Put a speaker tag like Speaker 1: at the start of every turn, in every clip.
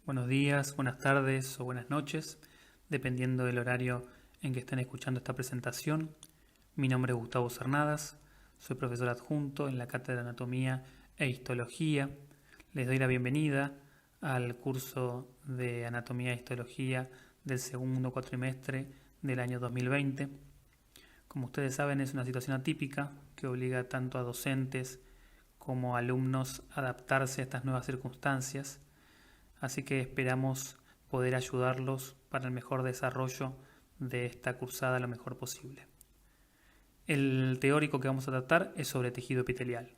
Speaker 1: Buenos días, buenas tardes o buenas noches, dependiendo del horario en que estén escuchando esta presentación. Mi nombre es Gustavo Cernadas, soy profesor adjunto en la Cátedra de Anatomía e Histología. Les doy la bienvenida al curso de Anatomía e Histología del segundo cuatrimestre del año 2020. Como ustedes saben, es una situación atípica que obliga tanto a docentes como a alumnos a adaptarse a estas nuevas circunstancias. Así que esperamos poder ayudarlos para el mejor desarrollo de esta cursada lo mejor posible. El teórico que vamos a tratar es sobre tejido epitelial.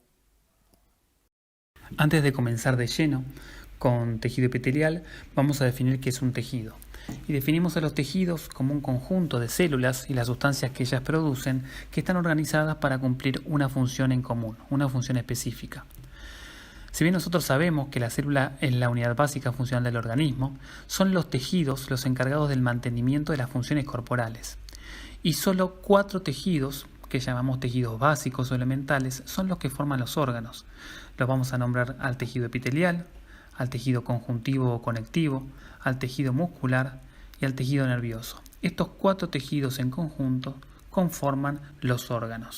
Speaker 1: Antes de comenzar de lleno con tejido epitelial, vamos a definir qué es un tejido. Y definimos a los tejidos como un conjunto de células y las sustancias que ellas producen que están organizadas para cumplir una función en común, una función específica. Si bien nosotros sabemos que la célula es la unidad básica funcional del organismo, son los tejidos los encargados del mantenimiento de las funciones corporales. Y solo 4 tejidos, que llamamos tejidos básicos o elementales, son los que forman los órganos. Los vamos a nombrar al tejido epitelial, al tejido conjuntivo o conectivo, al tejido muscular y al tejido nervioso. Estos 4 tejidos en conjunto conforman los órganos.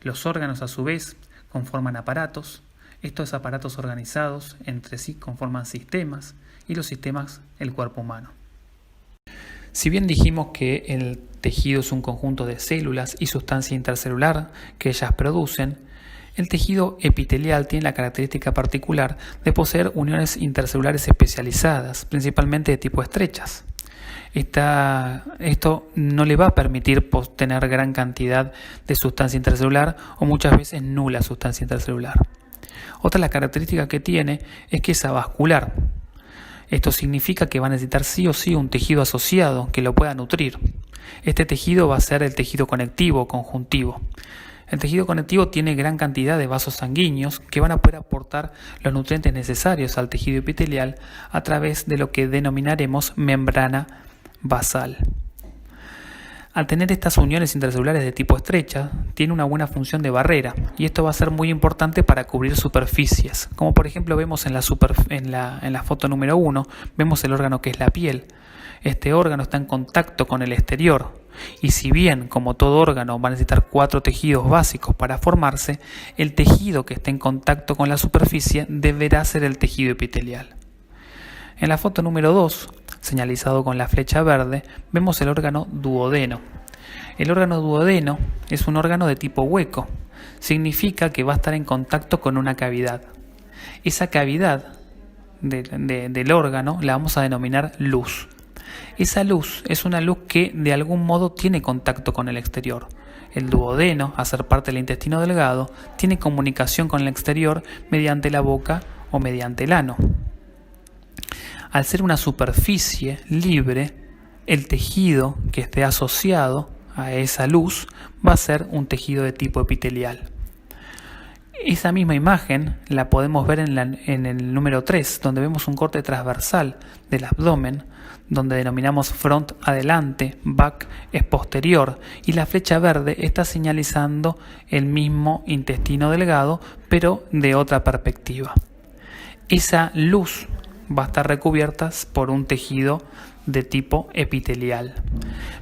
Speaker 1: Los órganos, a su vez, conforman aparatos. Estos aparatos organizados entre sí conforman sistemas y los sistemas el cuerpo humano. Si bien dijimos que el tejido es un conjunto de células y sustancia intercelular que ellas producen, el tejido epitelial tiene la característica particular de poseer uniones intercelulares especializadas, principalmente de tipo estrechas. Esto no le va a permitir tener gran cantidad de sustancia intercelular o muchas veces nula sustancia intercelular. Otra de las características que tiene es que es avascular. Esto significa que va a necesitar sí o sí un tejido asociado que lo pueda nutrir. Este tejido va a ser el tejido conectivo o conjuntivo. El tejido conectivo tiene gran cantidad de vasos sanguíneos que van a poder aportar los nutrientes necesarios al tejido epitelial a través de lo que denominaremos membrana basal. Al tener estas uniones intercelulares de tipo estrecha, tiene una buena función de barrera y esto va a ser muy importante para cubrir superficies. Como por ejemplo vemos en la foto número 1, vemos el órgano que es la piel. Este órgano está en contacto con el exterior y si bien, como todo órgano, va a necesitar 4 tejidos básicos para formarse, el tejido que esté en contacto con la superficie deberá ser el tejido epitelial. En la foto número 2, señalizado con la flecha verde, vemos el órgano duodeno. El órgano duodeno es un órgano de tipo hueco. Significa que va a estar en contacto con una cavidad. Esa cavidad del órgano la vamos a denominar luz. Esa luz es una luz que de algún modo tiene contacto con el exterior. El duodeno, a ser parte del intestino delgado, tiene comunicación con el exterior mediante la boca o mediante el ano. Al ser una superficie libre, el tejido que esté asociado a esa luz va a ser un tejido de tipo epitelial. Esa misma imagen la podemos ver en el número 3, donde vemos un corte transversal del abdomen, donde denominamos front adelante, back es posterior, y la flecha verde está señalizando el mismo intestino delgado, pero de otra perspectiva. Esa luz va a estar recubierta por un tejido de tipo epitelial.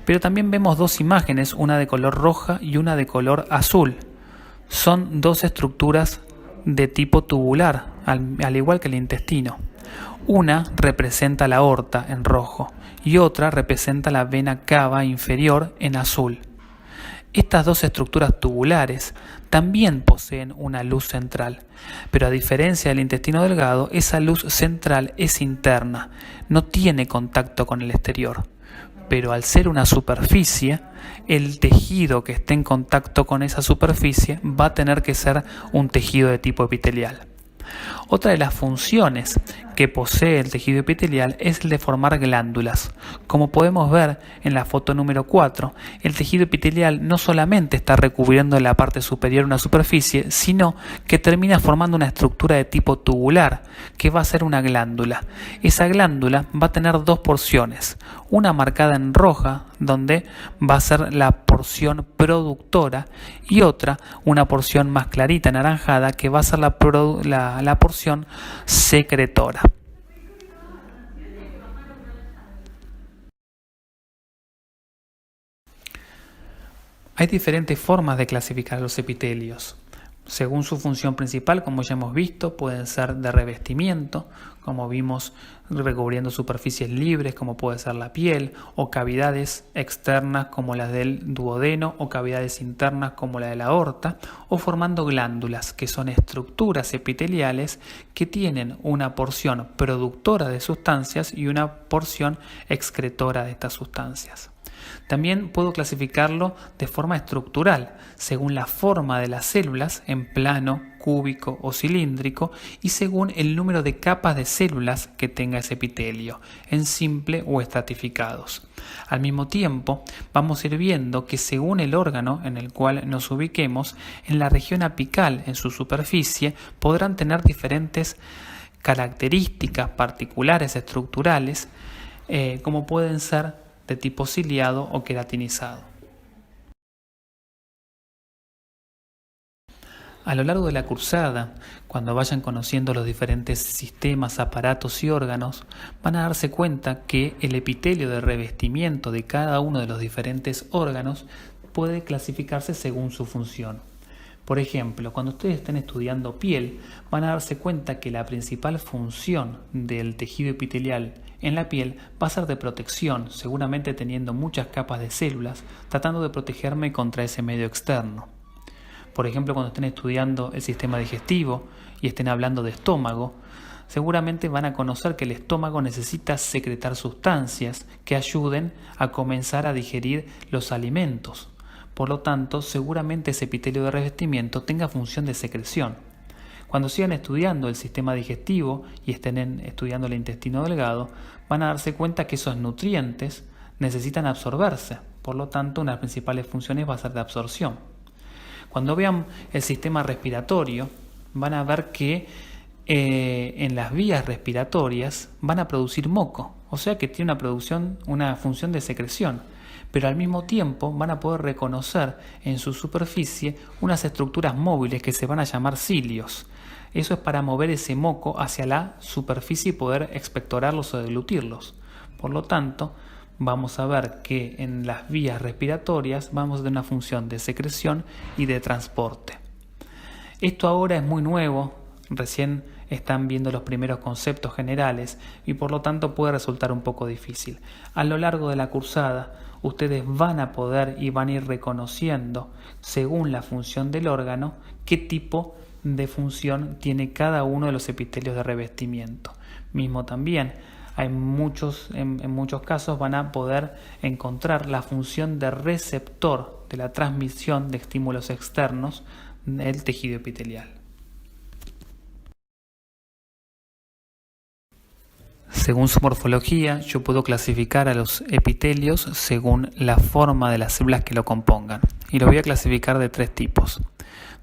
Speaker 1: Pero también vemos 2 imágenes, una de color roja y una de color azul. Son 2 estructuras de tipo tubular, al igual que el intestino. Una representa la aorta en rojo y otra representa la vena cava inferior en azul. Estas 2 estructuras tubulares también poseen una luz central, pero a diferencia del intestino delgado, esa luz central es interna, no tiene contacto con el exterior. Pero al ser una superficie, el tejido que esté en contacto con esa superficie va a tener que ser un tejido de tipo epitelial. Otra de las funciones que posee el tejido epitelial es el de formar glándulas. Como podemos ver en la foto número 4, el tejido epitelial no solamente está recubriendo en la parte superior una superficie, sino que termina formando una estructura de tipo tubular, que va a ser una glándula. Esa glándula va a tener 2 porciones, una marcada en roja, donde va a ser la porción productora, y otra, una porción más clarita, anaranjada, que va a ser la porción secretora. Hay diferentes formas de clasificar los epitelios. Según su función principal, como ya hemos visto, pueden ser de revestimiento, como vimos recubriendo superficies libres como puede ser la piel, o cavidades externas como las del duodeno, o cavidades internas como la de la aorta, o formando glándulas, que son estructuras epiteliales que tienen una porción productora de sustancias y una porción excretora de estas sustancias. También puedo clasificarlo de forma estructural, según la forma de las células, en plano, cúbico o cilíndrico, y según el número de capas de células que tenga ese epitelio, en simple o estratificados. Al mismo tiempo, vamos a ir viendo que según el órgano en el cual nos ubiquemos, en la región apical, en su superficie, podrán tener diferentes características particulares estructurales, como pueden ser de tipo ciliado o queratinizado. A lo largo de la cursada, cuando vayan conociendo los diferentes sistemas, aparatos y órganos, van a darse cuenta que el epitelio de revestimiento de cada uno de los diferentes órganos puede clasificarse según su función. Por ejemplo, cuando ustedes estén estudiando piel, van a darse cuenta que la principal función del tejido epitelial en la piel va a ser de protección, seguramente teniendo muchas capas de células, tratando de protegerme contra ese medio externo. Por ejemplo, cuando estén estudiando el sistema digestivo y estén hablando de estómago, seguramente van a conocer que el estómago necesita secretar sustancias que ayuden a comenzar a digerir los alimentos. Por lo tanto, seguramente ese epitelio de revestimiento tenga función de secreción. Cuando sigan estudiando el sistema digestivo y estén estudiando el intestino delgado, van a darse cuenta que esos nutrientes necesitan absorberse. Por lo tanto, una de las principales funciones va a ser de absorción. Cuando vean el sistema respiratorio, van a ver que en las vías respiratorias van a producir moco, o sea que tiene una función de secreción, pero al mismo tiempo van a poder reconocer en su superficie unas estructuras móviles que se van a llamar cilios. Eso es para mover ese moco hacia la superficie y poder expectorarlos o deglutirlos. Por lo tanto, vamos a ver que en las vías respiratorias vamos a tener una función de secreción y de transporte. Esto ahora es muy nuevo, recién están viendo los primeros conceptos generales y por lo tanto puede resultar un poco difícil. A lo largo de la cursada, ustedes van a poder y van a ir reconociendo, según la función del órgano, qué tipo de función tiene cada uno de los epitelios de revestimiento. Mismo también, en muchos casos van a poder encontrar la función de receptor de la transmisión de estímulos externos del tejido epitelial. Según su morfología, yo puedo clasificar a los epitelios según la forma de las células que lo compongan. Y lo voy a clasificar de 3 tipos.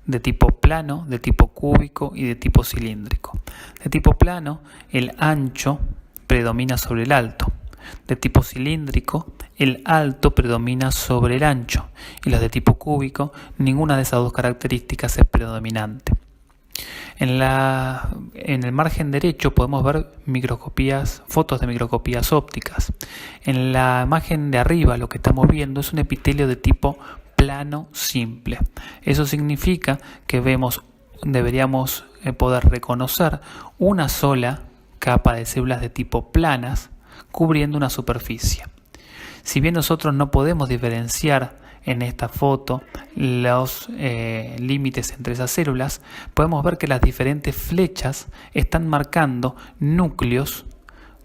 Speaker 1: De tipo plano, de tipo cúbico y de tipo cilíndrico. De tipo plano, el ancho predomina sobre el alto. De tipo cilíndrico, el alto predomina sobre el ancho. Y los de tipo cúbico, ninguna de esas dos características es predominante. En el margen derecho podemos ver fotos de microscopías ópticas. En la imagen de arriba lo que estamos viendo es un epitelio de tipo plano simple. Eso significa que deberíamos poder reconocer una sola capa de células de tipo planas cubriendo una superficie. Si bien nosotros no podemos diferenciar en esta foto los límites entre esas células, podemos ver que las diferentes flechas están marcando núcleos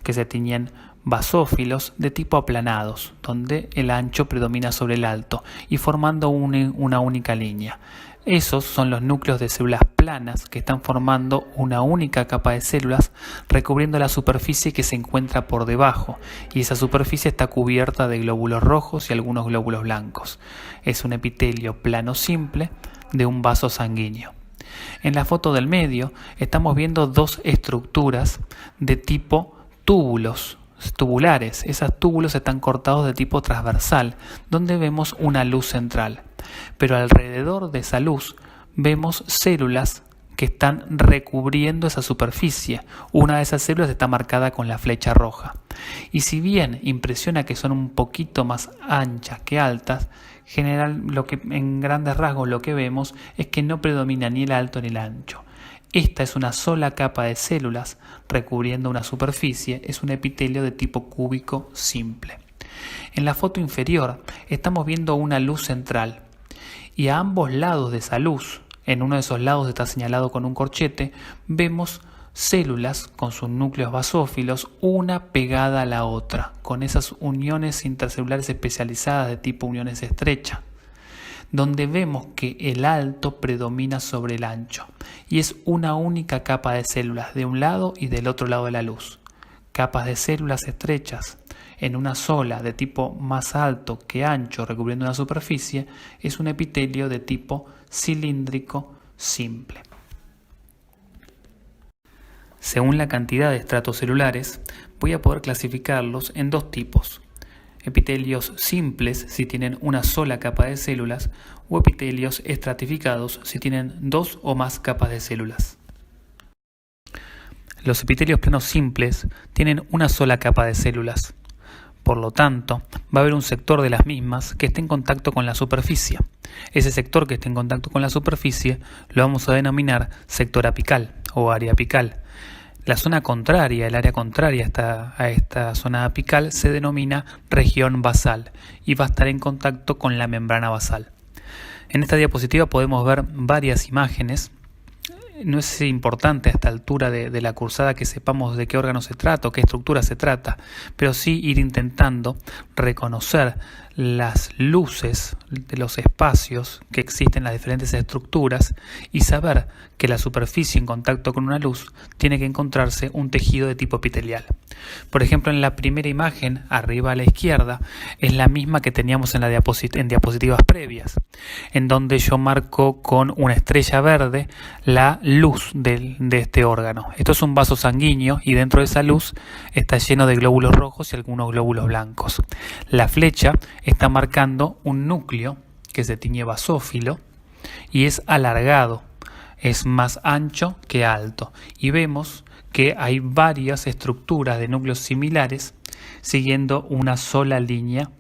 Speaker 1: que se tiñen basófilos de tipo aplanados, donde el ancho predomina sobre el alto y formando una única línea. Esos son los núcleos de células planas que están formando una única capa de células recubriendo la superficie que se encuentra por debajo, y esa superficie está cubierta de glóbulos rojos y algunos glóbulos blancos. Es un epitelio plano simple de un vaso sanguíneo. En la foto del medio estamos viendo 2 estructuras de tipo tubulares. Esos túbulos están cortados de tipo transversal, donde vemos una luz central. Pero alrededor de esa luz vemos células que están recubriendo esa superficie. Una de esas células está marcada con la flecha roja. Y si bien impresiona que son un poquito más anchas que altas, en grandes rasgos lo que vemos es que no predomina ni el alto ni el ancho. Esta es una sola capa de células recubriendo una superficie, es un epitelio de tipo cúbico simple. En la foto inferior estamos viendo una luz central y a ambos lados de esa luz, en uno de esos lados está señalado con un corchete, vemos células con sus núcleos basófilos, una pegada a la otra, con esas uniones intercelulares especializadas de tipo uniones estrechas, donde vemos que el alto predomina sobre el ancho y es una única capa de células de un lado y del otro lado de la luz. Capas de células estrechas en una sola de tipo más alto que ancho recubriendo una superficie es un epitelio de tipo cilíndrico simple. Según la cantidad de estratos celulares, voy a poder clasificarlos en dos tipos: epitelios simples si tienen una sola capa de células o epitelios estratificados si tienen dos o más capas de células. Los epitelios planos simples tienen una sola capa de células. Por lo tanto, va a haber un sector de las mismas que esté en contacto con la superficie. Ese sector que esté en contacto con la superficie lo vamos a denominar sector apical o área apical. La zona contraria, el área contraria a esta zona apical se denomina región basal y va a estar en contacto con la membrana basal. En esta diapositiva podemos ver varias imágenes. No es importante a esta altura de la cursada que sepamos de qué órgano se trata o qué estructura se trata, pero sí ir intentando reconocer las luces de los espacios que existen en las diferentes estructuras y saber que la superficie en contacto con una luz tiene que encontrarse un tejido de tipo epitelial. Por ejemplo, en la primera imagen, arriba a la izquierda, es la misma que teníamos en diapositivas previas, en donde yo marco con una estrella verde la luz de este órgano. Esto es un vaso sanguíneo y dentro de esa luz está lleno de glóbulos rojos y algunos glóbulos blancos. La flecha está marcando un núcleo que se tiñe basófilo y es alargado, es más ancho que alto, y vemos que hay varias estructuras de núcleos similares siguiendo una sola línea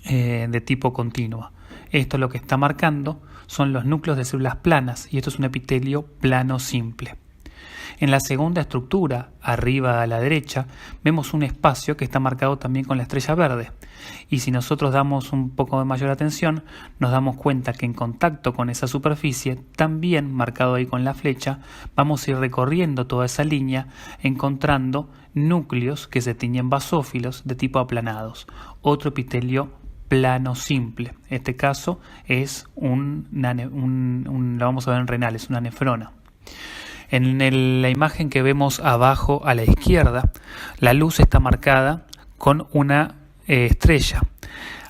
Speaker 1: de tipo continua. Esto lo que está marcando son los núcleos de células planas y esto es un epitelio plano simple. En la segunda estructura, arriba a la derecha, vemos un espacio que está marcado también con la estrella verde. Y si nosotros damos un poco de mayor atención, nos damos cuenta que en contacto con esa superficie, también marcado ahí con la flecha, vamos a ir recorriendo toda esa línea, encontrando núcleos que se tiñen basófilos de tipo aplanados. Otro epitelio plano simple. En este caso es lo vamos a ver en renal, es una nefrona. En la imagen que vemos abajo a la izquierda, la luz está marcada con una estrella.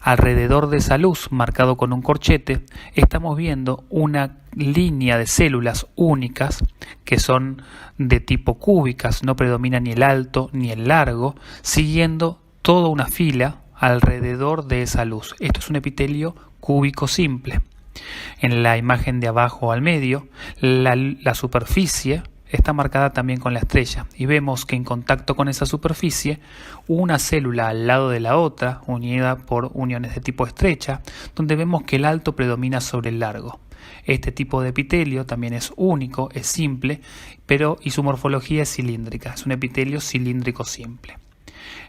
Speaker 1: Alrededor de esa luz, marcado con un corchete, estamos viendo una línea de células únicas que son de tipo cúbicas, no predomina ni el alto ni el largo, siguiendo toda una fila alrededor de esa luz. Esto es un epitelio cúbico simple. En la imagen de abajo al medio, la superficie está marcada también con la estrella y vemos que en contacto con esa superficie una célula al lado de la otra, unida por uniones de tipo estrecha, donde vemos que el alto predomina sobre el largo. Este tipo de epitelio también es único, es simple, y su morfología es cilíndrica, es un epitelio cilíndrico simple.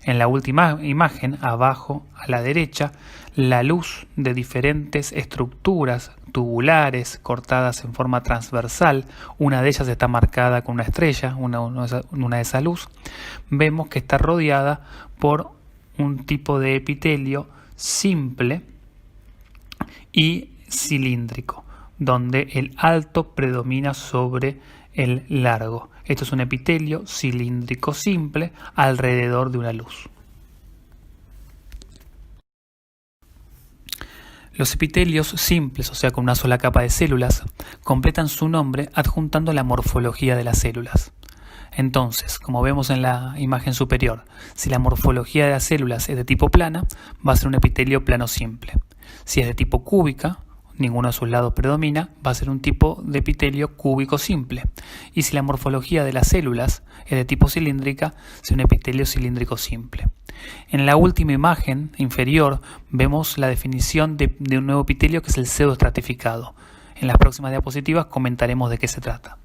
Speaker 1: En la última imagen, abajo a la derecha, la luz de diferentes estructuras tubulares cortadas en forma transversal, una de ellas está marcada con una estrella, una de esa luz, vemos que está rodeada por un tipo de epitelio simple y cilíndrico, donde el alto predomina sobre el largo. Esto es un epitelio cilíndrico simple alrededor de una luz. Los epitelios simples, o sea con una sola capa de células, completan su nombre adjuntando la morfología de las células. Entonces, como vemos en la imagen superior, si la morfología de las células es de tipo plana, va a ser un epitelio plano simple. Si es de tipo cúbica, ninguno de sus lados predomina, va a ser un tipo de epitelio cúbico simple. Y si la morfología de las células es de tipo cilíndrica, será un epitelio cilíndrico simple. En la última imagen inferior vemos la definición de un nuevo epitelio que es el pseudoestratificado. En las próximas diapositivas comentaremos de qué se trata.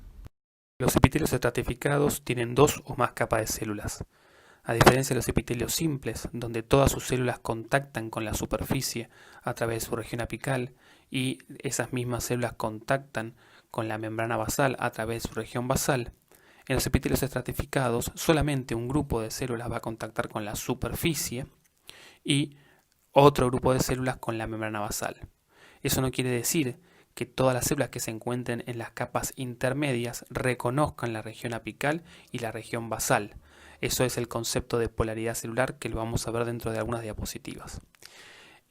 Speaker 1: Los epitelios estratificados tienen dos o más capas de células. A diferencia de los epitelios simples, donde todas sus células contactan con la superficie a través de su región apical y esas mismas células contactan con la membrana basal a través de su región basal, en los epitelios estratificados solamente un grupo de células va a contactar con la superficie y otro grupo de células con la membrana basal. Eso no quiere decir que todas las células que se encuentren en las capas intermedias reconozcan la región apical y la región basal. Eso es el concepto de polaridad celular que lo vamos a ver dentro de algunas diapositivas.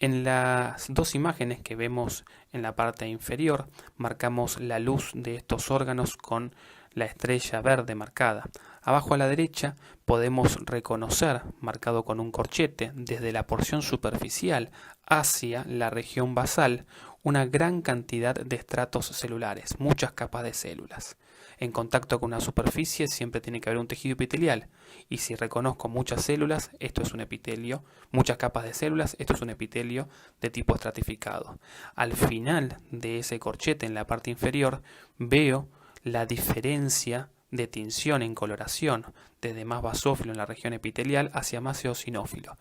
Speaker 1: En las dos imágenes que vemos en la parte inferior, marcamos la luz de estos órganos con la estrella verde marcada. Abajo a la derecha podemos reconocer, marcado con un corchete, desde la porción superficial hacia la región basal, una gran cantidad de estratos celulares, muchas capas de células. En contacto con una superficie siempre tiene que haber un tejido epitelial, y si reconozco muchas células, esto es un epitelio, muchas capas de células, esto es un epitelio de tipo estratificado. Al final de ese corchete, en la parte inferior, veo la diferencia de tinción en coloración, desde más basófilo en la región epitelial hacia más eosinófilo.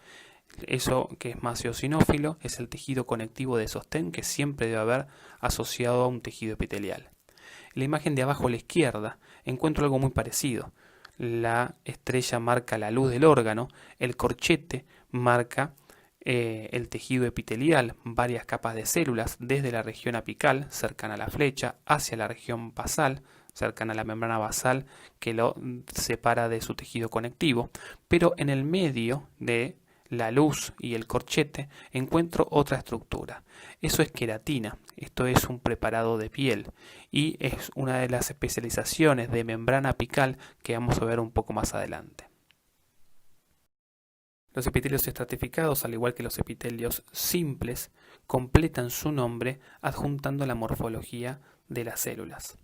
Speaker 1: Eso que es más eosinófilo es el tejido conectivo de sostén que siempre debe haber asociado a un tejido epitelial. En la imagen de abajo a la izquierda encuentro algo muy parecido. La estrella marca la luz del órgano, el corchete marca el tejido epitelial, varias capas de células desde la región apical, cercana a la flecha, hacia la región basal, cercana a la membrana basal que lo separa de su tejido conectivo, pero en el medio de la luz y el corchete encuentro otra estructura. Eso es queratina, esto es un preparado de piel y es una de las especializaciones de membrana apical que vamos a ver un poco más adelante. Los epitelios estratificados, al igual que los epitelios simples, completan su nombre adjuntando la morfología de las células.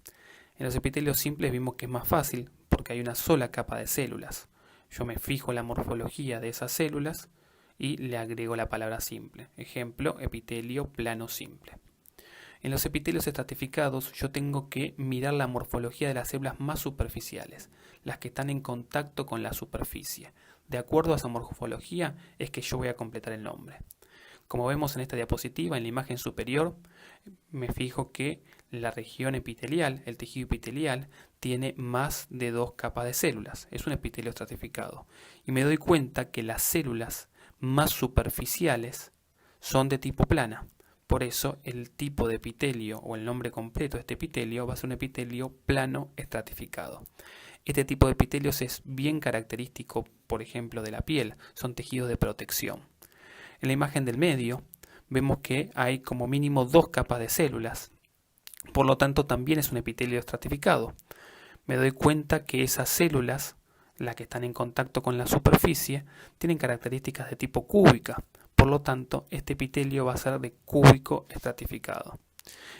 Speaker 1: En los epitelios simples vimos que es más fácil porque hay una sola capa de células. Yo me fijo en la morfología de esas células y le agrego la palabra simple. Ejemplo, epitelio plano simple. En los epitelios estratificados yo tengo que mirar la morfología de las células más superficiales, las que están en contacto con la superficie. De acuerdo a esa morfología es que yo voy a completar el nombre. Como vemos en esta diapositiva, en la imagen superior, me fijo que la región epitelial, el tejido epitelial, tiene más de dos capas de células. Es un epitelio estratificado. Y me doy cuenta que las células más superficiales son de tipo plana. Por eso el tipo de epitelio o el nombre completo de este epitelio va a ser un epitelio plano estratificado. Este tipo de epitelios es bien característico, por ejemplo, de la piel. Son tejidos de protección. En la imagen del medio vemos que hay como mínimo dos capas de células. Por lo tanto, también es un epitelio estratificado. Me doy cuenta que esas células, las que están en contacto con la superficie, tienen características de tipo cúbica. Por lo tanto, este epitelio va a ser de cúbico estratificado.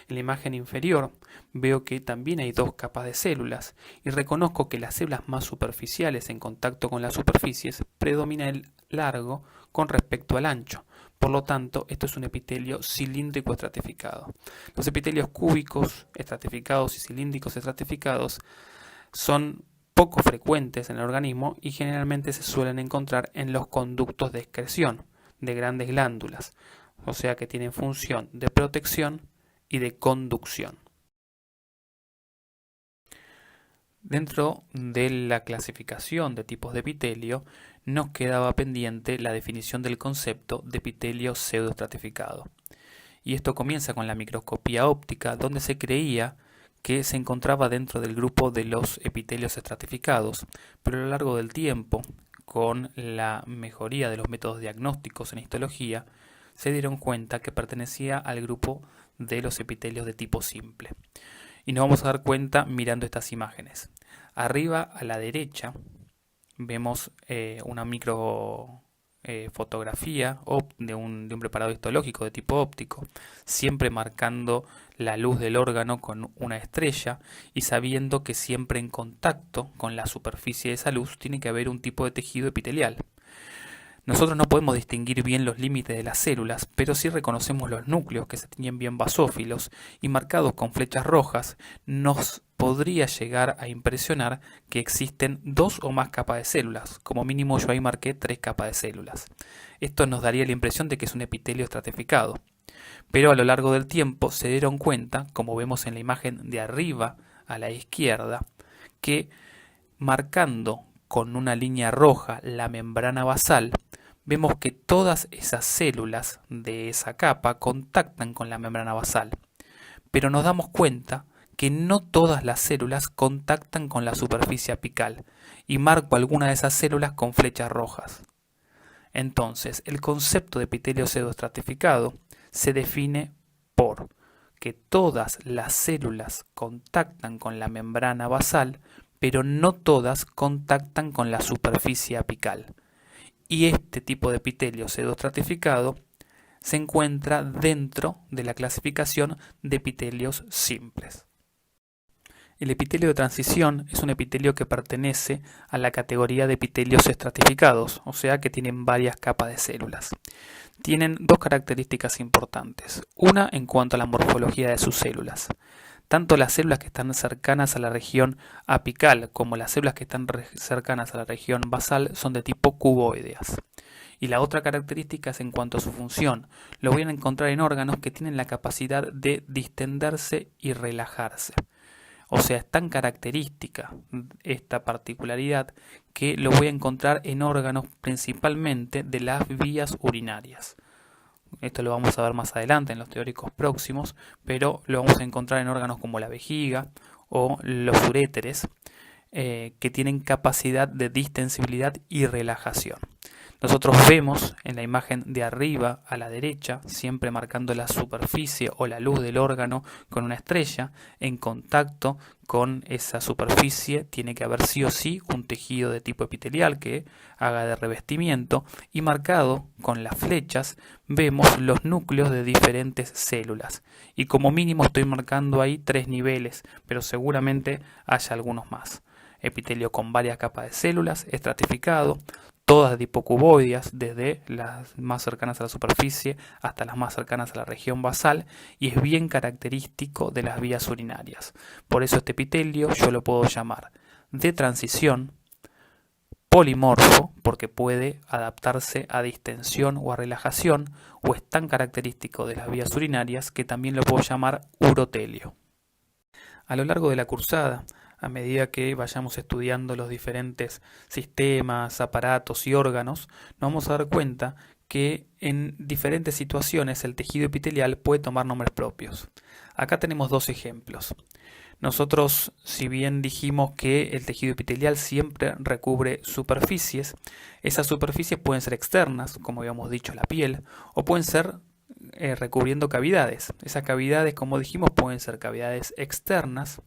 Speaker 1: En la imagen inferior veo que también hay dos capas de células y reconozco que las células más superficiales en contacto con las superficies predomina el largo con respecto al ancho. Por lo tanto, esto es un epitelio cilíndrico estratificado. Los epitelios cúbicos estratificados y cilíndricos estratificados son poco frecuentes en el organismo y generalmente se suelen encontrar en los conductos de excreción de grandes glándulas, o sea que tienen función de protección y de conducción. Dentro de la clasificación de tipos de epitelio, nos quedaba pendiente la definición del concepto de epitelio pseudoestratificado. Y esto comienza con la microscopía óptica, donde se creía que se encontraba dentro del grupo de los epitelios estratificados, pero a lo largo del tiempo, con la mejoría de los métodos diagnósticos en histología, se dieron cuenta que pertenecía al grupo de los epitelios de tipo simple. Y nos vamos a dar cuenta mirando estas imágenes. Arriba a la derecha vemos una micro fotografía de un preparado histológico de tipo óptico, siempre marcando la luz del órgano con una estrella y sabiendo que siempre en contacto con la superficie de esa luz tiene que haber un tipo de tejido epitelial. Nosotros no podemos distinguir bien los límites de las células, pero sí reconocemos los núcleos que se tienen bien basófilos y marcados con flechas rojas. Nos podría llegar a impresionar que existen 2 o más capas de células. Como mínimo yo ahí marqué 3 capas de células. Esto nos daría la impresión de que es un epitelio estratificado. Pero a lo largo del tiempo se dieron cuenta, como vemos en la imagen de arriba a la izquierda, que marcando con una línea roja la membrana basal, vemos que todas esas células de esa capa contactan con la membrana basal. Pero nos damos cuenta que no todas las células contactan con la superficie apical, y marco algunas de esas células con flechas rojas. Entonces, el concepto de epitelio pseudoestratificado se define por que todas las células contactan con la membrana basal, pero no todas contactan con la superficie apical. Y este tipo de epitelio pseudoestratificado se encuentra dentro de la clasificación de epitelios simples. El epitelio de transición es un epitelio que pertenece a la categoría de epitelios estratificados, o sea que tienen varias capas de células. Tienen 2 características importantes. Una en cuanto a la morfología de sus células. Tanto las células que están cercanas a la región apical como las células que están cercanas a la región basal son de tipo cuboideas. Y la otra característica es en cuanto a su función. Lo voy a encontrar en órganos que tienen la capacidad de distenderse y relajarse. O sea, es tan característica esta particularidad que lo voy a encontrar en órganos principalmente de las vías urinarias. Esto lo vamos a ver más adelante en los teóricos próximos, pero lo vamos a encontrar en órganos como la vejiga o los uréteres, que tienen capacidad de distensibilidad y relajación. Nosotros vemos en la imagen de arriba a la derecha, siempre marcando la superficie o la luz del órgano con una estrella, en contacto con esa superficie tiene que haber sí o sí un tejido de tipo epitelial que haga de revestimiento, y marcado con las flechas vemos los núcleos de diferentes células. Y como mínimo estoy marcando ahí 3 niveles, pero seguramente haya algunos más. Epitelio con varias capas de células, estratificado, todas de tipo cuboideas, desde las más cercanas a la superficie hasta las más cercanas a la región basal, y es bien característico de las vías urinarias. Por eso este epitelio yo lo puedo llamar de transición, polimorfo, porque puede adaptarse a distensión o a relajación, o es tan característico de las vías urinarias que también lo puedo llamar urotelio. A lo largo de la cursada, a medida que vayamos estudiando los diferentes sistemas, aparatos y órganos, nos vamos a dar cuenta que en diferentes situaciones el tejido epitelial puede tomar nombres propios. Acá tenemos 2 ejemplos. Nosotros, si bien dijimos que el tejido epitelial siempre recubre superficies, esas superficies pueden ser externas, como habíamos dicho, la piel, o pueden ser recubriendo cavidades. Esas cavidades, como dijimos, pueden ser cavidades externas,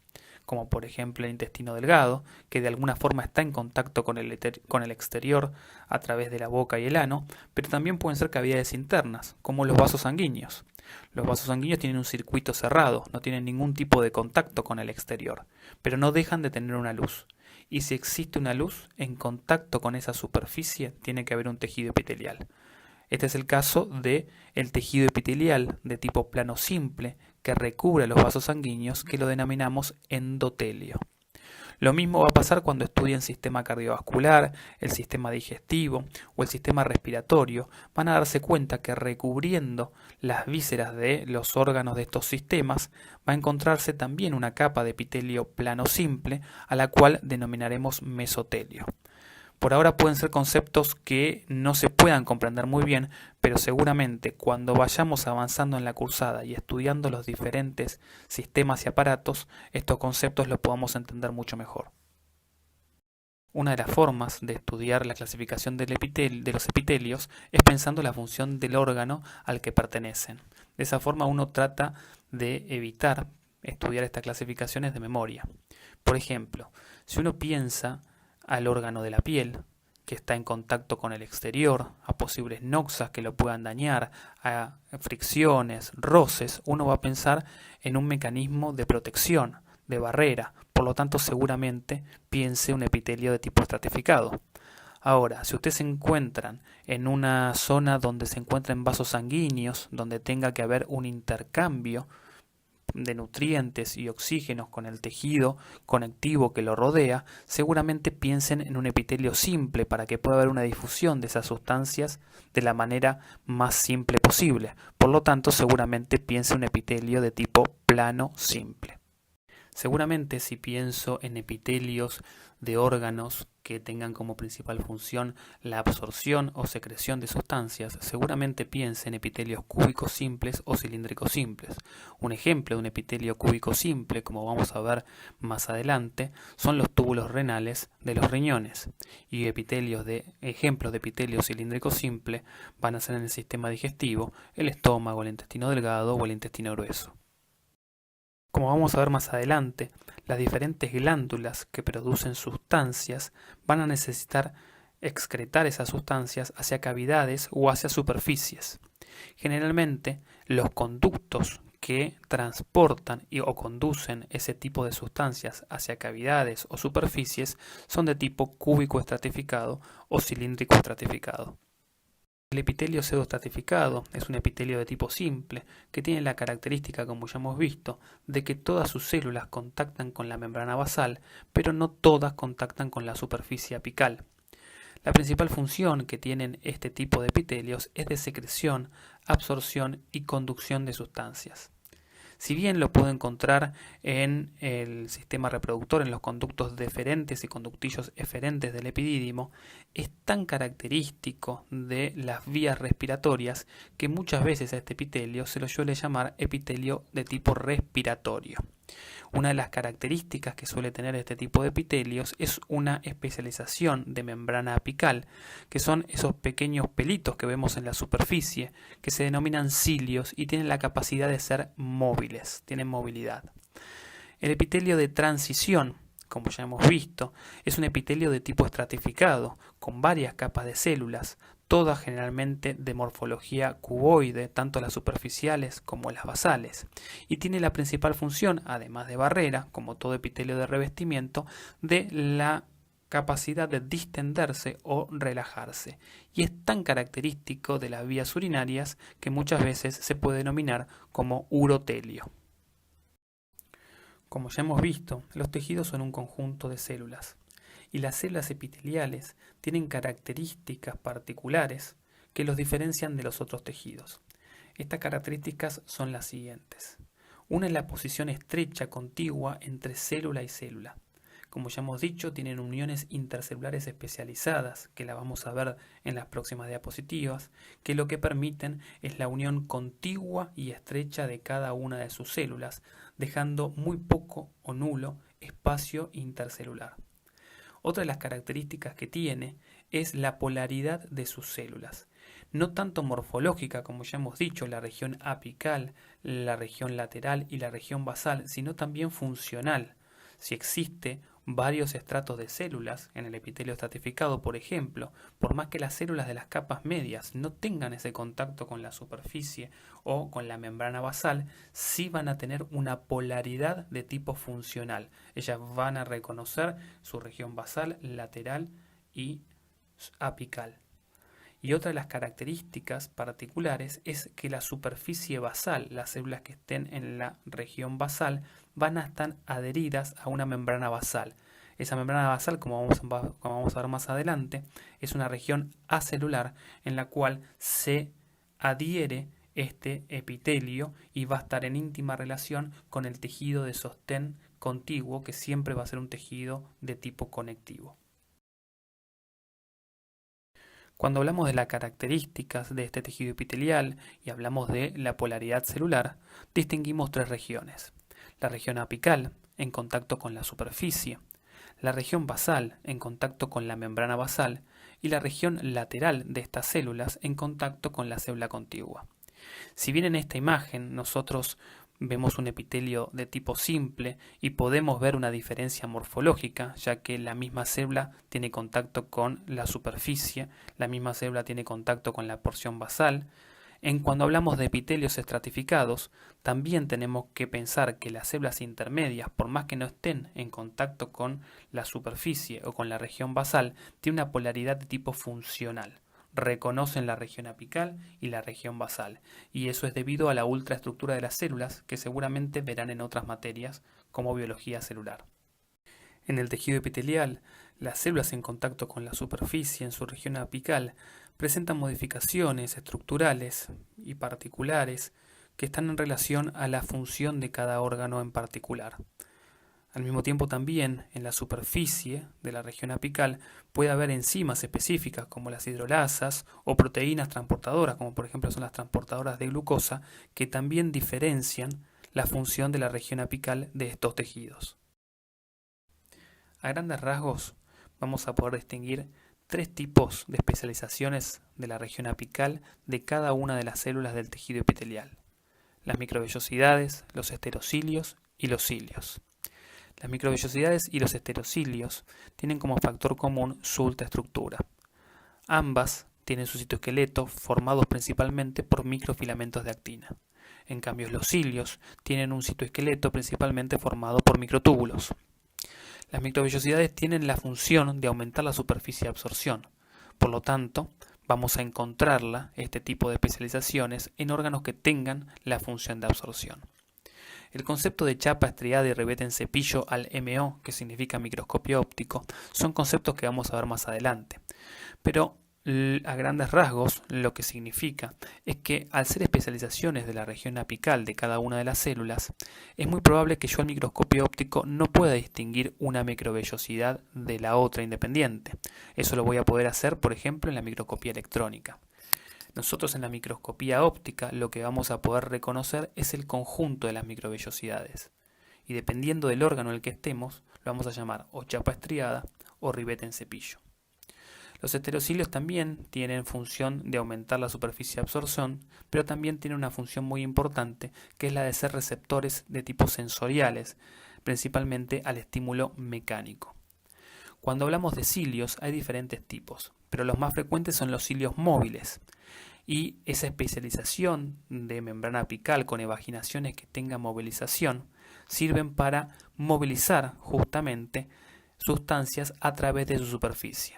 Speaker 1: como por ejemplo el intestino delgado, que de alguna forma está en contacto con el exterior a través de la boca y el ano, pero también pueden ser cavidades internas, como los vasos sanguíneos. Los vasos sanguíneos tienen un circuito cerrado, no tienen ningún tipo de contacto con el exterior, pero no dejan de tener una luz. Y si existe una luz, en contacto con esa superficie tiene que haber un tejido epitelial. Este es el caso del tejido epitelial de tipo plano simple que recubre los vasos sanguíneos, que lo denominamos endotelio. Lo mismo va a pasar cuando estudien sistema cardiovascular, el sistema digestivo o el sistema respiratorio. Van a darse cuenta que recubriendo las vísceras de los órganos de estos sistemas va a encontrarse también una capa de epitelio plano simple, a la cual denominaremos mesotelio. Por ahora pueden ser conceptos que no se puedan comprender muy bien, pero seguramente cuando vayamos avanzando en la cursada y estudiando los diferentes sistemas y aparatos, estos conceptos los podamos entender mucho mejor. Una de las formas de estudiar la clasificación de los epitelios es pensando la función del órgano al que pertenecen. De esa forma uno trata de evitar estudiar estas clasificaciones de memoria. Por ejemplo, si uno piensa al órgano de la piel, que está en contacto con el exterior, a posibles noxas que lo puedan dañar, a fricciones, roces, uno va a pensar en un mecanismo de protección, de barrera, por lo tanto seguramente piense un epitelio de tipo estratificado. Ahora, si ustedes se encuentran en una zona donde se encuentran vasos sanguíneos, donde tenga que haber un intercambio de nutrientes y oxígenos con el tejido conectivo que lo rodea, seguramente piensen en un epitelio simple para que pueda haber una difusión de esas sustancias de la manera más simple posible. Por lo tanto, seguramente piensen en un epitelio de tipo plano simple. Seguramente si pienso en epitelios de órganos que tengan como principal función la absorción o secreción de sustancias, seguramente piense en epitelios cúbicos simples o cilíndricos simples. Un ejemplo de un epitelio cúbico simple, como vamos a ver más adelante, son los túbulos renales de los riñones. Y ejemplos de epitelio cilíndrico simple van a ser en el sistema digestivo, el estómago, el intestino delgado o el intestino grueso. Como vamos a ver más adelante, las diferentes glándulas que producen sustancias van a necesitar excretar esas sustancias hacia cavidades o hacia superficies. Generalmente, los conductos que transportan o conducen ese tipo de sustancias hacia cavidades o superficies son de tipo cúbico estratificado o cilíndrico estratificado. El epitelio pseudoestratificado es un epitelio de tipo simple que tiene la característica, como ya hemos visto, de que todas sus células contactan con la membrana basal, pero no todas contactan con la superficie apical. La principal función que tienen este tipo de epitelios es de secreción, absorción y conducción de sustancias. Si bien lo puedo encontrar en el sistema reproductor, en los conductos deferentes y conductillos eferentes del epidídimo, es tan característico de las vías respiratorias que muchas veces a este epitelio se lo suele llamar epitelio de tipo respiratorio. Una de las características que suele tener este tipo de epitelios es una especialización de membrana apical, que son esos pequeños pelitos que vemos en la superficie, que se denominan cilios y tienen la capacidad de ser móviles, tienen movilidad. El epitelio de transición, como ya hemos visto, es un epitelio de tipo estratificado, con varias capas de células, todas generalmente de morfología cuboide, tanto las superficiales como las basales, y tiene la principal función, además de barrera, como todo epitelio de revestimiento, de la capacidad de distenderse o relajarse, y es tan característico de las vías urinarias que muchas veces se puede denominar como urotelio. Como ya hemos visto, los tejidos son un conjunto de células, y las células epiteliales tienen características particulares que los diferencian de los otros tejidos. Estas características son las siguientes. Una es la posición estrecha contigua entre célula y célula. Como ya hemos dicho, tienen uniones intercelulares especializadas, que la vamos a ver en las próximas diapositivas, que lo que permiten es la unión contigua y estrecha de cada una de sus células, dejando muy poco o nulo espacio intercelular. Otra de las características que tiene es la polaridad de sus células. No tanto morfológica, como ya hemos dicho, la región apical, la región lateral y la región basal, sino también funcional. Si existe varios estratos de células en el epitelio estratificado, por ejemplo, por más que las células de las capas medias no tengan ese contacto con la superficie o con la membrana basal, sí van a tener una polaridad de tipo funcional. Ellas van a reconocer su región basal, lateral y apical. Y otra de las características particulares es que la superficie basal, las células que estén en la región basal, van a estar adheridas a una membrana basal. Esa membrana basal, como vamos a ver más adelante, es una región acelular en la cual se adhiere este epitelio y va a estar en íntima relación con el tejido de sostén contiguo, que siempre va a ser un tejido de tipo conectivo. Cuando hablamos de las características de este tejido epitelial y hablamos de la polaridad celular, distinguimos tres regiones. La región apical, en contacto con la superficie, la región basal, en contacto con la membrana basal, y la región lateral de estas células, en contacto con la célula contigua. Si bien en esta imagen nosotros vemos un epitelio de tipo simple y podemos ver una diferencia morfológica, ya que la misma célula tiene contacto con la superficie, la misma célula tiene contacto con la porción basal. Cuando hablamos de epitelios estratificados, también tenemos que pensar que las células intermedias, por más que no estén en contacto con la superficie o con la región basal, tienen una polaridad de tipo funcional. Reconocen la región apical y la región basal, y eso es debido a la ultraestructura de las células, que seguramente verán en otras materias como biología celular. En el tejido epitelial, las células en contacto con la superficie en su región apical presentan modificaciones estructurales y particulares que están en relación a la función de cada órgano en particular. Al mismo tiempo también en la superficie de la región apical puede haber enzimas específicas como las hidrolasas o proteínas transportadoras, como por ejemplo son las transportadoras de glucosa, que también diferencian la función de la región apical de estos tejidos. A grandes rasgos vamos a poder distinguir tres tipos de especializaciones de la región apical de cada una de las células del tejido epitelial: las microvellosidades, los esterocilios y los cilios. Las microvellosidades y los esterocilios tienen como factor común su ultraestructura. Ambas tienen su citoesqueleto formados principalmente por microfilamentos de actina. En cambio, los cilios tienen un citoesqueleto principalmente formado por microtúbulos. Las microvellosidades tienen la función de aumentar la superficie de absorción. Por lo tanto, vamos a encontrarla, este tipo de especializaciones, en órganos que tengan la función de absorción. El concepto de chapa estriada y ribete en cepillo al MO, que significa microscopio óptico, son conceptos que vamos a ver más adelante. Pero a grandes rasgos lo que significa es que al ser especializaciones de la región apical de cada una de las células, es muy probable que yo al microscopio óptico no pueda distinguir una microvellosidad de la otra independiente. Eso lo voy a poder hacer, por ejemplo, en la microscopía electrónica. Nosotros en la microscopía óptica lo que vamos a poder reconocer es el conjunto de las microvellosidades. Y dependiendo del órgano en el que estemos, lo vamos a llamar o chapa estriada o ribete en cepillo. Los esterocilios también tienen función de aumentar la superficie de absorción, pero también tienen una función muy importante, que es la de ser receptores de tipo sensoriales, principalmente al estímulo mecánico. Cuando hablamos de cilios hay diferentes tipos, pero los más frecuentes son los cilios móviles. Y esa especialización de membrana apical con evaginaciones que tengan movilización sirven para movilizar justamente sustancias a través de su superficie.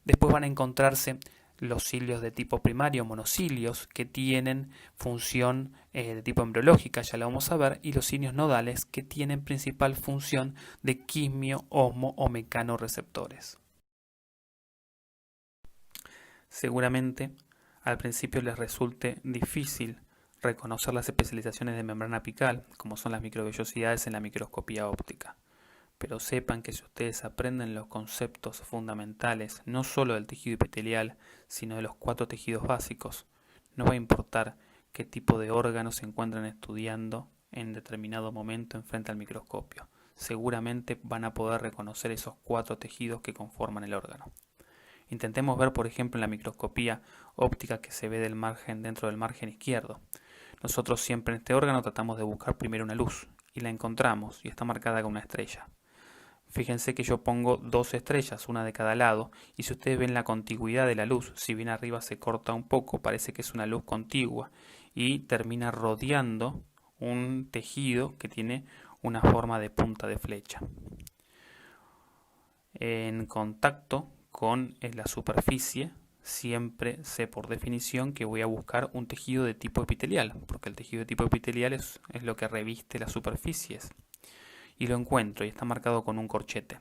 Speaker 1: Después van a encontrarse los cilios de tipo primario, monocilios, que tienen función de tipo embriológica, ya lo vamos a ver, y los cilios nodales, que tienen principal función de quimio, osmo o mecanoreceptores. Seguramente al principio les resulte difícil reconocer las especializaciones de membrana apical, como son las microvellosidades en la microscopía óptica. Pero sepan que si ustedes aprenden los conceptos fundamentales, no solo del tejido epitelial, sino de los 4 tejidos básicos, no va a importar qué tipo de órganos se encuentran estudiando en determinado momento enfrente al microscopio. Seguramente van a poder reconocer esos 4 tejidos que conforman el órgano. Intentemos ver, por ejemplo, en la microscopía óptica que se ve del margen dentro del margen izquierdo. Nosotros siempre en este órgano tratamos de buscar primero una luz y la encontramos y está marcada con una estrella. Fíjense que yo pongo 2 estrellas, una de cada lado, y si ustedes ven la contigüidad de la luz, si bien arriba se corta un poco, parece que es una luz contigua y termina rodeando un tejido que tiene una forma de punta de flecha. En contacto con la superficie, siempre sé por definición que voy a buscar un tejido de tipo epitelial, porque el tejido de tipo epitelial es lo que reviste las superficies. Y lo encuentro y está marcado con un corchete.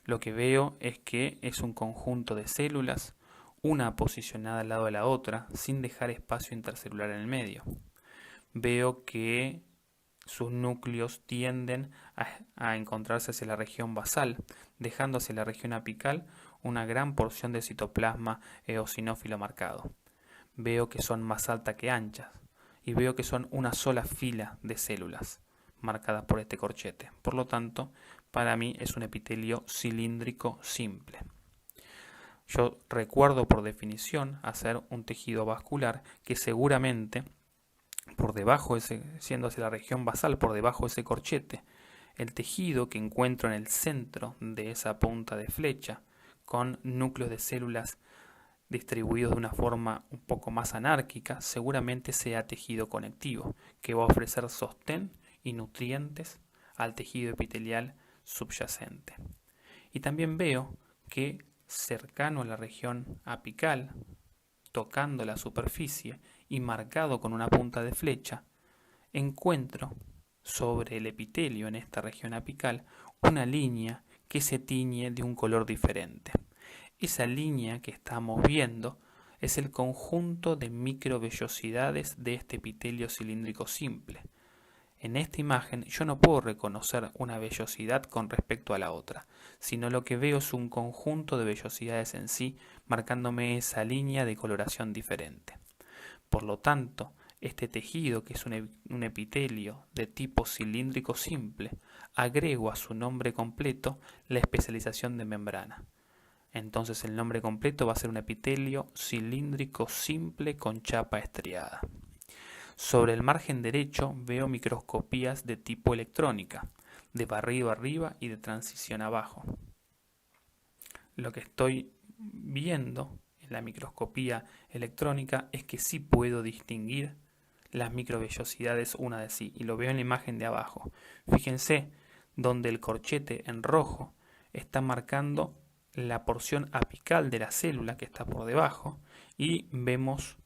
Speaker 1: Lo que veo es que es un conjunto de células, una posicionada al lado de la otra, sin dejar espacio intercelular en el medio. Veo que sus núcleos tienden a encontrarse hacia la región basal, dejando hacia la región apical una gran porción de citoplasma eosinófilo marcado. Veo que son más altas que anchas y veo que son una sola fila de células marcadas por este corchete. Por lo tanto, para mí es un epitelio cilíndrico simple. Yo recuerdo por definición hacer un tejido vascular que seguramente por debajo, siendo hacia la región basal, por debajo de ese corchete, el tejido que encuentro en el centro de esa punta de flecha, con núcleos de células distribuidos de una forma un poco más anárquica, seguramente sea tejido conectivo, que va a ofrecer sostén y nutrientes al tejido epitelial subyacente. Y también veo que cercano a la región apical, tocando la superficie y marcado con una punta de flecha, encuentro sobre el epitelio en esta región apical una línea que se tiñe de un color diferente. Esa línea que estamos viendo es el conjunto de microvellosidades de este epitelio cilíndrico simple. En esta imagen yo no puedo reconocer una vellosidad con respecto a la otra, sino lo que veo es un conjunto de vellosidades en sí, marcándome esa línea de coloración diferente. Por lo tanto, este tejido, que es un epitelio de tipo cilíndrico simple, agrego a su nombre completo la especialización de membrana. Entonces el nombre completo va a ser un epitelio cilíndrico simple con chapa estriada. Sobre el margen derecho veo microscopías de tipo electrónica, de barrido arriba y de transición abajo. Lo que estoy viendo en la microscopía electrónica es que sí puedo distinguir las microvellosidades una de sí, y lo veo en la imagen de abajo. Fíjense donde el corchete en rojo está marcando la porción apical de la célula que está por debajo, y vemos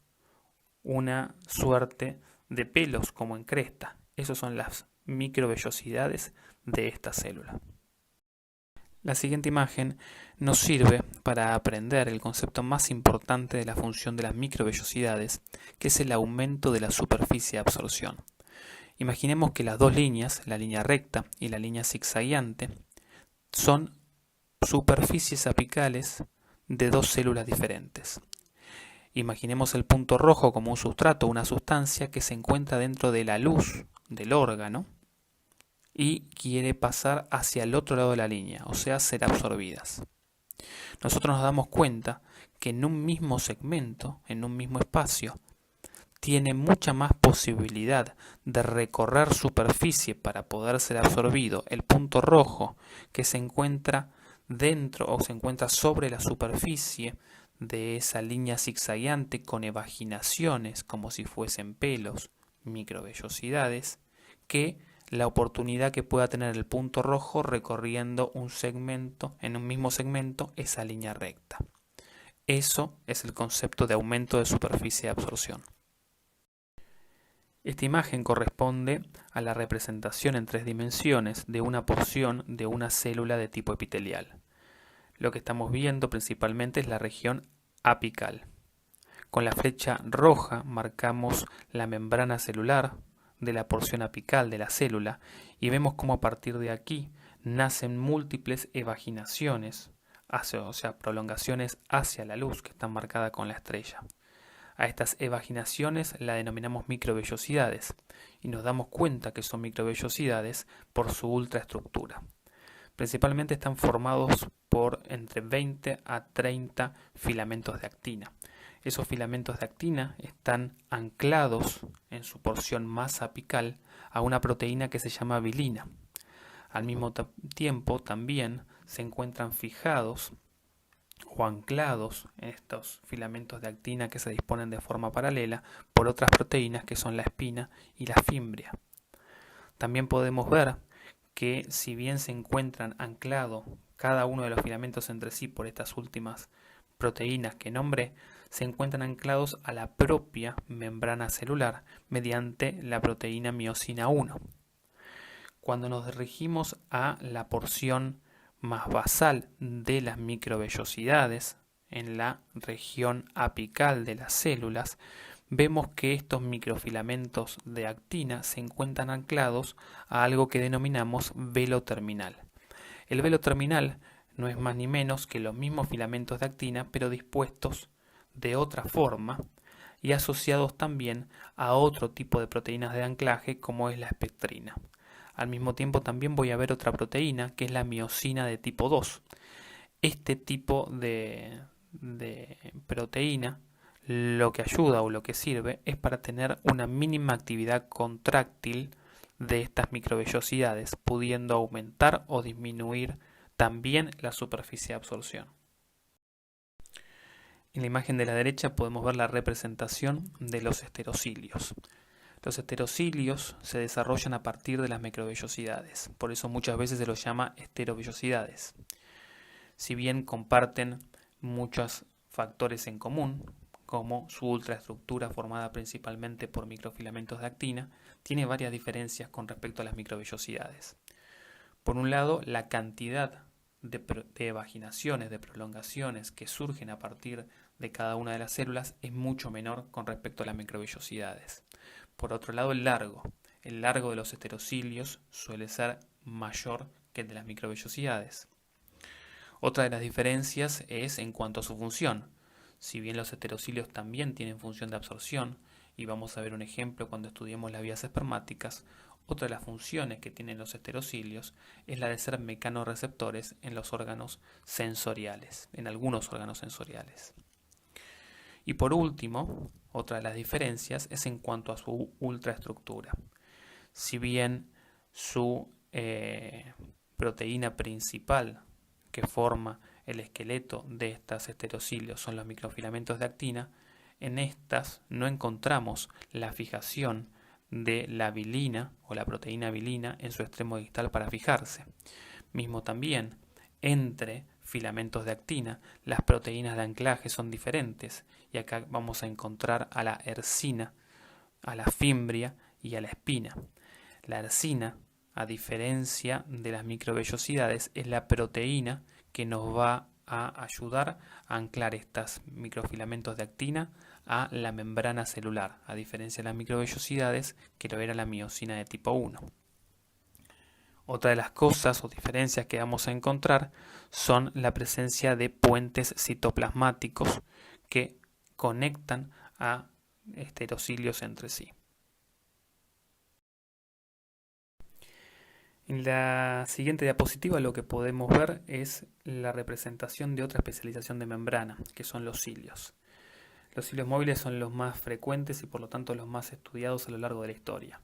Speaker 1: una suerte de pelos como en cresta. Esas son las microvellosidades de esta célula. La siguiente imagen nos sirve para aprender el concepto más importante de la función de las microvellosidades, que es el aumento de la superficie de absorción. Imaginemos que las dos líneas, la línea recta y la línea zigzagueante, son superficies apicales de dos células diferentes. Imaginemos el punto rojo como un sustrato, una sustancia que se encuentra dentro de la luz del órgano y quiere pasar hacia el otro lado de la línea, o sea, ser absorbidas. Nosotros nos damos cuenta que en un mismo segmento, en un mismo espacio, tiene mucha más posibilidad de recorrer superficie para poder ser absorbido el punto rojo que se encuentra dentro o se encuentra sobre la superficie de esa línea zigzagueante con evaginaciones como si fuesen pelos, microvellosidades, que la oportunidad que pueda tener el punto rojo recorriendo un segmento, en un mismo segmento, esa línea recta. Eso es el concepto de aumento de superficie de absorción. Esta imagen corresponde a la representación en 3 dimensiones de una porción de una célula de tipo epitelial. Lo que estamos viendo principalmente es la región apical. Con la flecha roja marcamos la membrana celular de la porción apical de la célula y vemos cómo a partir de aquí nacen múltiples evaginaciones, o sea, prolongaciones hacia la luz que están marcadas con la estrella. A estas evaginaciones la denominamos microvellosidades y nos damos cuenta que son microvellosidades por su ultraestructura. Principalmente están formados por entre 20 a 30 filamentos de actina. Esos filamentos de actina están anclados en su porción más apical a una proteína que se llama vilina. Al mismo tiempo también se encuentran fijados o anclados en estos filamentos de actina que se disponen de forma paralela por otras proteínas que son la espina y la fimbria. También podemos ver que si bien se encuentran anclados cada uno de los filamentos entre sí por estas últimas proteínas que nombré, se encuentran anclados a la propia membrana celular mediante la proteína miosina 1. Cuando nos dirigimos a la porción más basal de las microvellosidades, en la región apical de las células, vemos que estos microfilamentos de actina se encuentran anclados a algo que denominamos velo terminal. El velo terminal no es más ni menos que los mismos filamentos de actina, pero dispuestos de otra forma y asociados también a otro tipo de proteínas de anclaje como es la espectrina. Al mismo tiempo también voy a ver otra proteína que es la miosina de tipo 2. Este tipo de proteína lo que ayuda o lo que sirve es para tener una mínima actividad contráctil de estas microvellosidades, pudiendo aumentar o disminuir también la superficie de absorción. En la imagen de la derecha podemos ver la representación de los esterocilios. Los esterocilios se desarrollan a partir de las microvellosidades, por eso muchas veces se los llama esterovellosidades. Si bien comparten muchos factores en común, como su ultraestructura formada principalmente por microfilamentos de actina, tiene varias diferencias con respecto a las microvellosidades. Por un lado, la cantidad de vaginaciones, de prolongaciones que surgen a partir de cada una de las células es mucho menor con respecto a las microvellosidades. Por otro lado, el largo de los esterocilios suele ser mayor que el de las microvellosidades. Otra de las diferencias es en cuanto a su función. Si bien los esterocilios también tienen función de absorción, y vamos a ver un ejemplo cuando estudiemos las vías espermáticas, otra de las funciones que tienen los esterocilios es la de ser mecanorreceptores en los órganos sensoriales, en algunos órganos sensoriales. Y por último, otra de las diferencias es en cuanto a su ultraestructura. Si bien su proteína principal que forma el esqueleto de estas esterocilios son los microfilamentos de actina, en estas no encontramos la fijación de la vilina o la proteína vilina en su extremo distal para fijarse. Mismo también, entre filamentos de actina, las proteínas de anclaje son diferentes y acá vamos a encontrar a la ersina, a la fimbria y a la espina. La ersina, a diferencia de las microvellosidades, es la proteína que nos va a ayudar a anclar estos microfilamentos de actina a la membrana celular, a diferencia de las microvellosidades que lo era la miosina de tipo 1. Otra de las cosas o diferencias que vamos a encontrar son la presencia de puentes citoplasmáticos que conectan a esterocilios entre sí. En la siguiente diapositiva lo que podemos ver es la representación de otra especialización de membrana, que son los cilios. Los cilios móviles son los más frecuentes y por lo tanto los más estudiados a lo largo de la historia.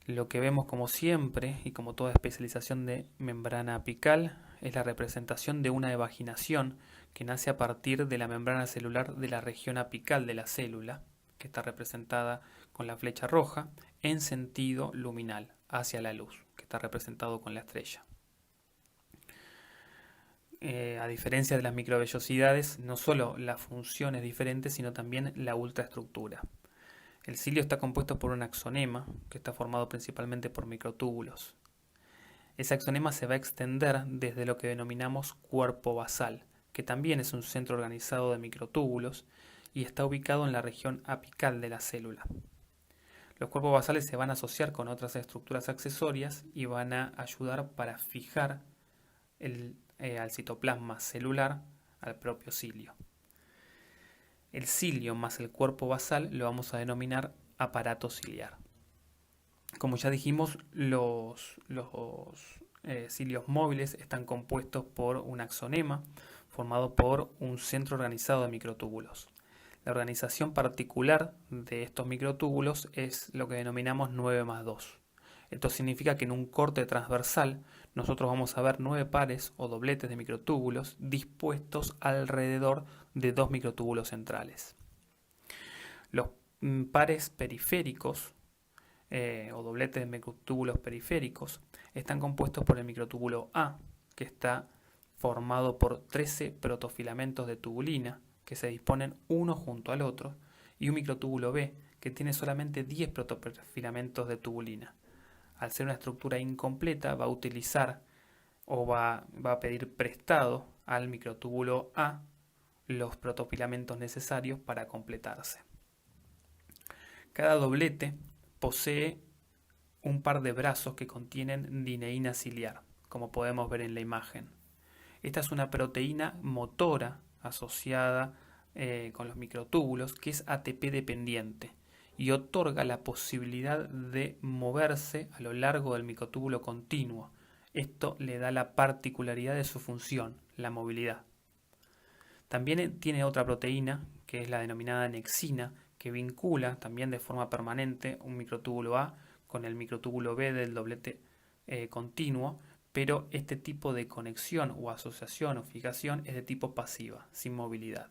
Speaker 1: Lo que vemos como siempre y como toda especialización de membrana apical es la representación de una evaginación que nace a partir de la membrana celular de la región apical de la célula, que está representada con la flecha roja, en sentido luminal, hacia la luz, que está representado con la estrella. A diferencia de las microvellosidades, no solo la función es diferente, sino también la ultraestructura. El cilio está compuesto por un axonema, que está formado principalmente por microtúbulos. Ese axonema se va a extender desde lo que denominamos cuerpo basal, que también es un centro organizado de microtúbulos y está ubicado en la región apical de la célula. Los cuerpos basales se van a asociar con otras estructuras accesorias y van a ayudar para fijar al citoplasma celular al propio cilio. El cilio más el cuerpo basal lo vamos a denominar aparato ciliar. Como ya dijimos, los cilios móviles están compuestos por un axonema formado por un centro organizado de microtúbulos. La organización particular de estos microtúbulos es lo que denominamos 9+2. Esto significa que en un corte transversal nosotros vamos a ver 9 pares o dobletes de microtúbulos dispuestos alrededor de 2 microtúbulos centrales. Los pares periféricos o dobletes de microtúbulos periféricos están compuestos por el microtúbulo A, que está formado por 13 protofilamentos de tubulina que se disponen uno junto al otro, y un microtúbulo B que tiene solamente 10 protofilamentos de tubulina. Al ser una estructura incompleta, va a utilizar o va a pedir prestado al microtúbulo A los protofilamentos necesarios para completarse. Cada doblete posee un par de brazos que contienen dineína ciliar, como podemos ver en la imagen. Esta es una proteína motora asociada con los microtúbulos que es ATP dependiente y otorga la posibilidad de moverse a lo largo del microtúbulo continuo. Esto le da la particularidad de su función, la movilidad. También tiene otra proteína que es la denominada nexina, que vincula también de forma permanente un microtúbulo A con el microtúbulo B del doblete continuo, pero este tipo de conexión o asociación o fijación es de tipo pasiva, sin movilidad.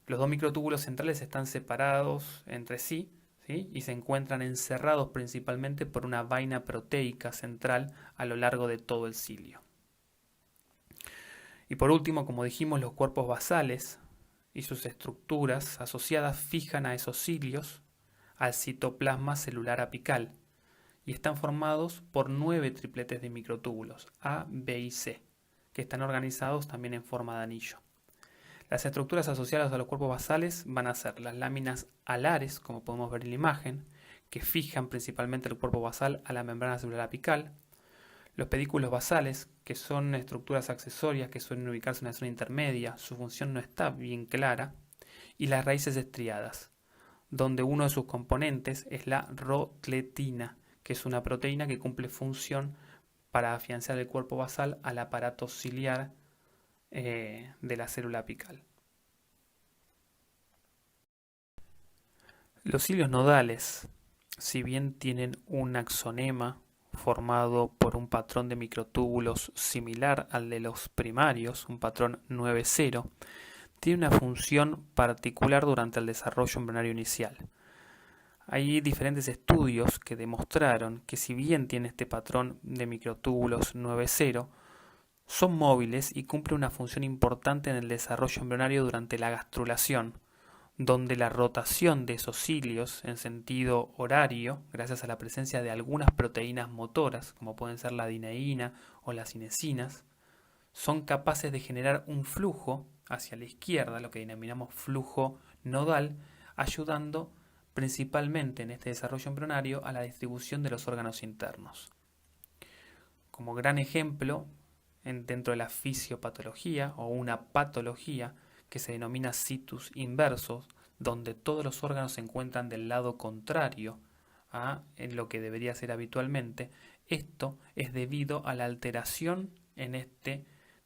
Speaker 1: Los dos microtúbulos centrales están separados entre sí, ¿sí? Y se encuentran encerrados principalmente por una vaina proteica central a lo largo de todo el cilio. Y por último, como dijimos, los cuerpos basales y sus estructuras asociadas fijan a esos cilios al citoplasma celular apical y están formados por 9 tripletes de microtúbulos A, B y C, que están organizados también en forma de anillo. Las estructuras asociadas a los cuerpos basales van a ser las láminas alares, como podemos ver en la imagen, que fijan principalmente el cuerpo basal a la membrana celular apical, los pedículos basales, que son estructuras accesorias que suelen ubicarse en una zona intermedia, su función no está bien clara, y las raíces estriadas, donde uno de sus componentes es la rotletina, que es una proteína que cumple función para afianzar el cuerpo basal al aparato ciliar de la célula apical. Los cilios nodales, si bien tienen un axonema formado por un patrón de microtúbulos similar al de los primarios, un patrón 9-0, tiene una función particular durante el desarrollo embrionario inicial. Hay diferentes estudios que demostraron que si bien tiene este patrón de microtúbulos 9-0, son móviles y cumplen una función importante en el desarrollo embrionario durante la gastrulación, donde la rotación de esos cilios en sentido horario, gracias a la presencia de algunas proteínas motoras, como pueden ser la dineína o las cinesinas, son capaces de generar un flujo hacia la izquierda, lo que denominamos flujo nodal, ayudando principalmente en este desarrollo embrionario a la distribución de los órganos internos. Como gran ejemplo, dentro de la fisiopatología o una patología que se denomina situs inversos, donde todos los órganos se encuentran del lado contrario a lo que debería ser habitualmente, esto es debido a la alteración en este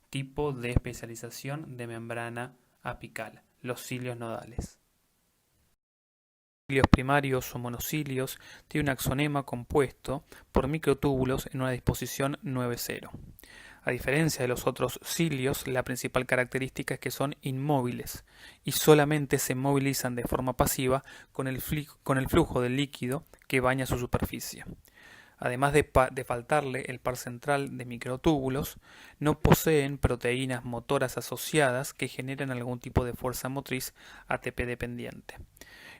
Speaker 1: tipo de especialización de membrana apical, los cilios nodales. Los cilios primarios o monocilios tienen un axonema compuesto por microtúbulos en una disposición 9-0. A diferencia de los otros cilios, la principal característica es que son inmóviles y solamente se movilizan de forma pasiva con el flujo del líquido que baña su superficie. Además de faltarle el par central de microtúbulos, no poseen proteínas motoras asociadas que generen algún tipo de fuerza motriz ATP dependiente.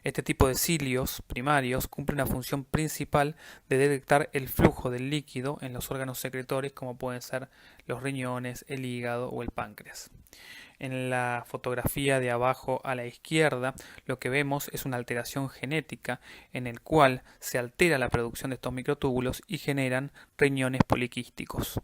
Speaker 1: Este tipo de cilios primarios cumple una función principal de detectar el flujo del líquido en los órganos secretores como pueden ser los riñones, el hígado o el páncreas. En la fotografía de abajo a la izquierda lo que vemos es una alteración genética en el cual se altera la producción de estos microtúbulos y generan riñones poliquísticos.